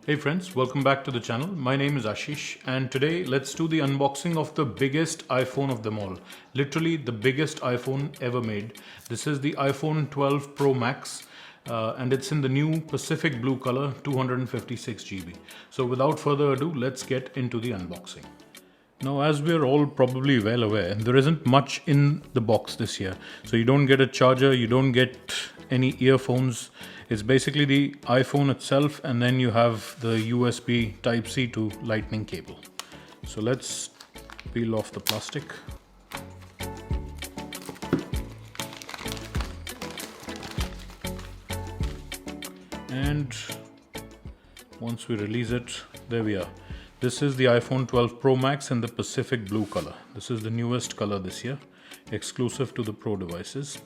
Hey friends, welcome back to the channel. My name is Ashish and today let's do the unboxing of the biggest iPhone of them all. Literally the biggest iPhone ever made. This is the iPhone 12 Pro Max and it's in the new Pacific Blue color, 256 GB. So without further ado, let's get into the unboxing. Now, as we're all probably well aware, there isn't much in the box this year. So you don't get a charger, you don't get any earphones. It's basically the iPhone itself, and then you have the USB Type-C to Lightning cable. So let's peel off the plastic. And once we release it, there we are. This is the iPhone 12 Pro Max in the Pacific Blue color. This is the newest color this year, exclusive to the Pro devices.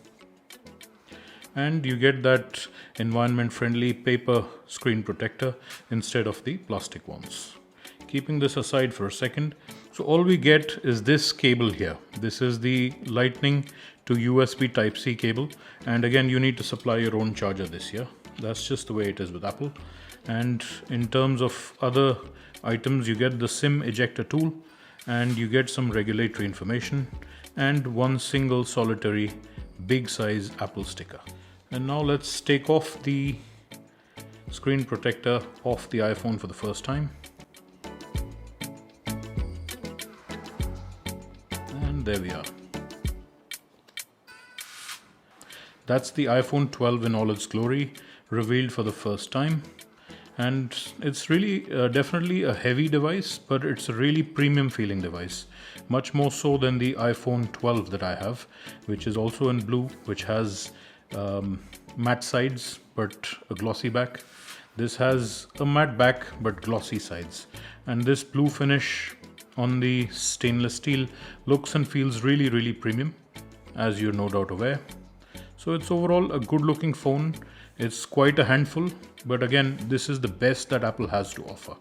And you get that environment-friendly paper screen protector instead of the plastic ones. Keeping this aside for a second, so all we get is this cable here. This is the Lightning to USB Type-C cable, and again you need to supply your own charger this year. That's just the way it is with Apple. And in terms of other items, you get the SIM ejector tool, and you get some regulatory information and one single solitary big size Apple sticker. And now let's take off the screen protector off the iPhone for the first time. And there we are. That's the iPhone 12 in all its glory, revealed for the first time. And it's really definitely a heavy device, but it's a really premium feeling device. Much more so than the iPhone 12 that I have, which is also in blue, which has matte sides but a glossy back. This has a matte back but glossy sides. And this blue finish on the stainless steel looks and feels really, really premium, as you're no doubt aware. So it's overall a good looking phone. It's quite a handful, but again, this is the best that Apple has to offer.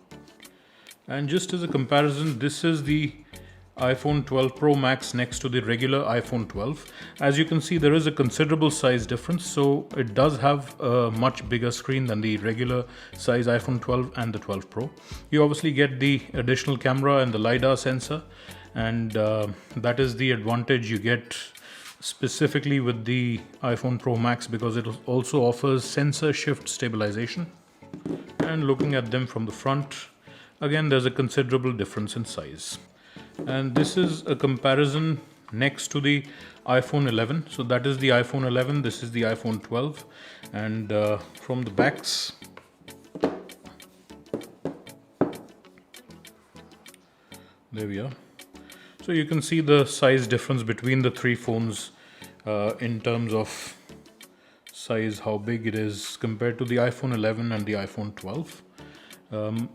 And just as a comparison, this is the iPhone 12 Pro Max next to the regular iPhone 12. As you can see, there is a considerable size difference, so it does have a much bigger screen than the regular size iPhone 12 and the 12 Pro. You obviously get the additional camera and the LiDAR sensor, and that is the advantage you get specifically with the iPhone Pro Max, because it also offers sensor shift stabilization. And looking at them from the front, again there's a considerable difference in size. And this is a comparison next to the iPhone 11. So that is the iPhone 11, this is the iPhone 12. And from the backs, there we are. So you can see the size difference between the three phones in terms of size, how big it is compared to the iPhone 11 and the iPhone 12.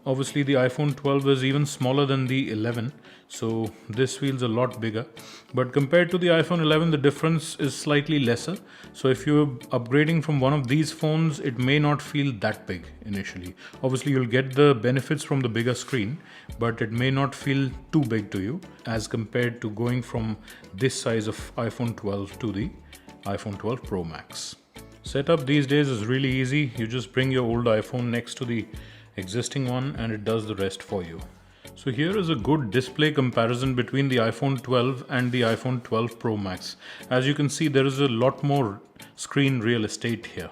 Obviously the iPhone 12 is even smaller than the 11, so this feels a lot bigger. But compared to the iPhone 11, the difference is slightly lesser. So if you're upgrading from one of these phones, it may not feel that big initially. Obviously you'll get the benefits from the bigger screen, but it may not feel too big to you as compared to going from this size of iPhone 12 to the iPhone 12 Pro Max. Setup these days is really easy. You just bring your old iPhone next to the existing one and it does the rest for you. So here is a good display comparison between the iPhone 12 and the iPhone 12 Pro Max. As you can see, there is a lot more screen real estate here.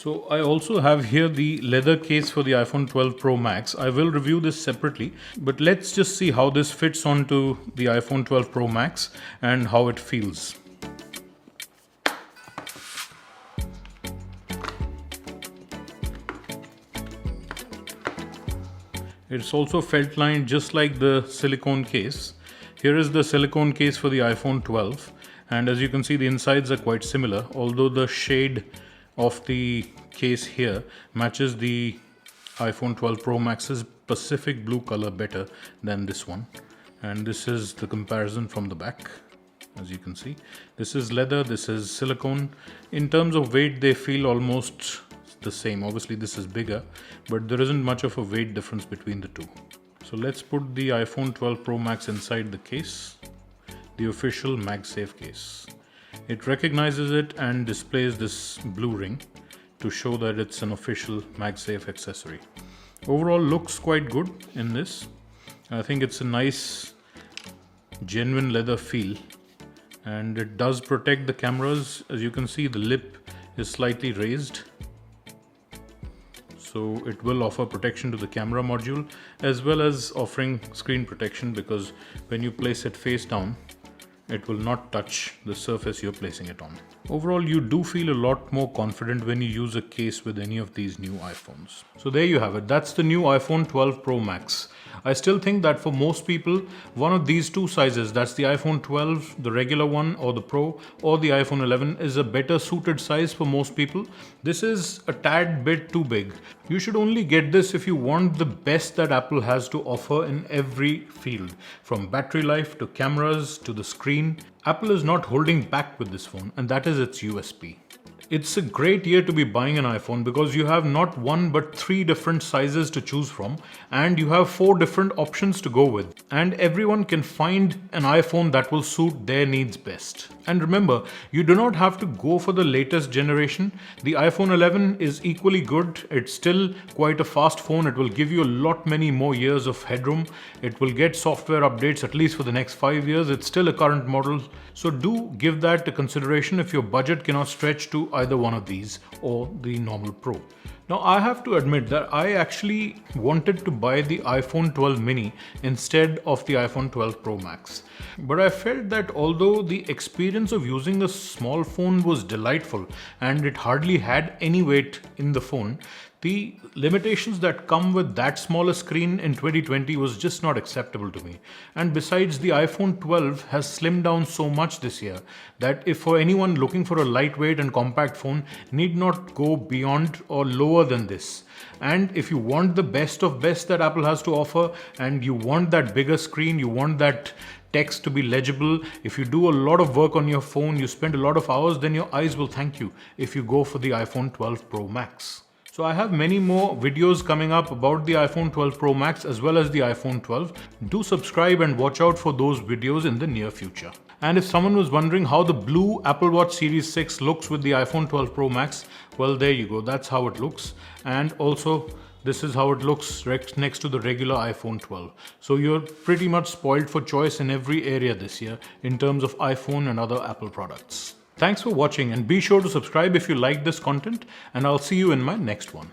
So I also have here the leather case for the iPhone 12 Pro Max. I will review this separately, but let's just see how this fits onto the iPhone 12 Pro Max and how it feels. It's also felt lined just like the silicone case. Here is the silicone case for the iPhone 12, and as you can see, the insides are quite similar, although the shade of the case here matches the iPhone 12 Pro Max's Pacific Blue color better than this one. And this is the comparison from the back. As you can see, this is leather, this is silicone. In terms of weight, they feel almost the same. Obviously this is bigger, but there isn't much of a weight difference between the two. So let's put the iPhone 12 Pro Max inside the case, the official MagSafe case. It recognizes it and displays this blue ring to show that it's an official MagSafe accessory. Overall looks quite good in this. I think it's a nice genuine leather feel, and it does protect the cameras. As you can see, the lip is slightly raised, so it will offer protection to the camera module as well as offering screen protection, because when you place it face down, it will not touch the surface you're placing it on. Overall, you do feel a lot more confident when you use a case with any of these new iPhones. So there you have it. That's the new iPhone 12 Pro Max. I still think that for most people, one of these two sizes, that's the iPhone 12, the regular one, or the Pro, or the iPhone 11, is a better suited size for most people. This is a tad bit too big. You should only get this if you want the best that Apple has to offer in every field, from battery life to cameras to the screen. Apple is not holding back with this phone, and that is its USP. It's a great year to be buying an iPhone because you have not one but 3 different sizes to choose from, and you have 4 different options to go with. And everyone can find an iPhone that will suit their needs best. And remember, you do not have to go for the latest generation. The iPhone 11 is equally good. It's still quite a fast phone. It will give you a lot many more years of headroom. It will get software updates at least for the next 5 years. It's still a current model. So do give that a consideration if your budget cannot stretch to either one of these or the normal Pro. Now, I have to admit that I actually wanted to buy the iPhone 12 mini instead of the iPhone 12 Pro Max. But I felt that although the experience of using the small phone was delightful and it hardly had any weight in the phone, the limitations that come with that smaller screen in 2020 was just not acceptable to me. And besides, the iPhone 12 has slimmed down so much this year that if for anyone looking for a lightweight and compact phone, need not go beyond or lower than this. And if you want the best of best that Apple has to offer, and you want that bigger screen, you want that text to be legible, if you do a lot of work on your phone, you spend a lot of hours, then your eyes will thank you if you go for the iPhone 12 Pro Max. So I have many more videos coming up about the iPhone 12 Pro Max as well as the iPhone 12. Do subscribe and watch out for those videos in the near future. And if someone was wondering how the blue Apple Watch Series 6 looks with the iPhone 12 Pro Max, well, there you go. That's how it looks. And also, this is how it looks next to the regular iPhone 12. So you're pretty much spoiled for choice in every area this year in terms of iPhone and other Apple products. Thanks for watching, and be sure to subscribe if you like this content, and I'll see you in my next one.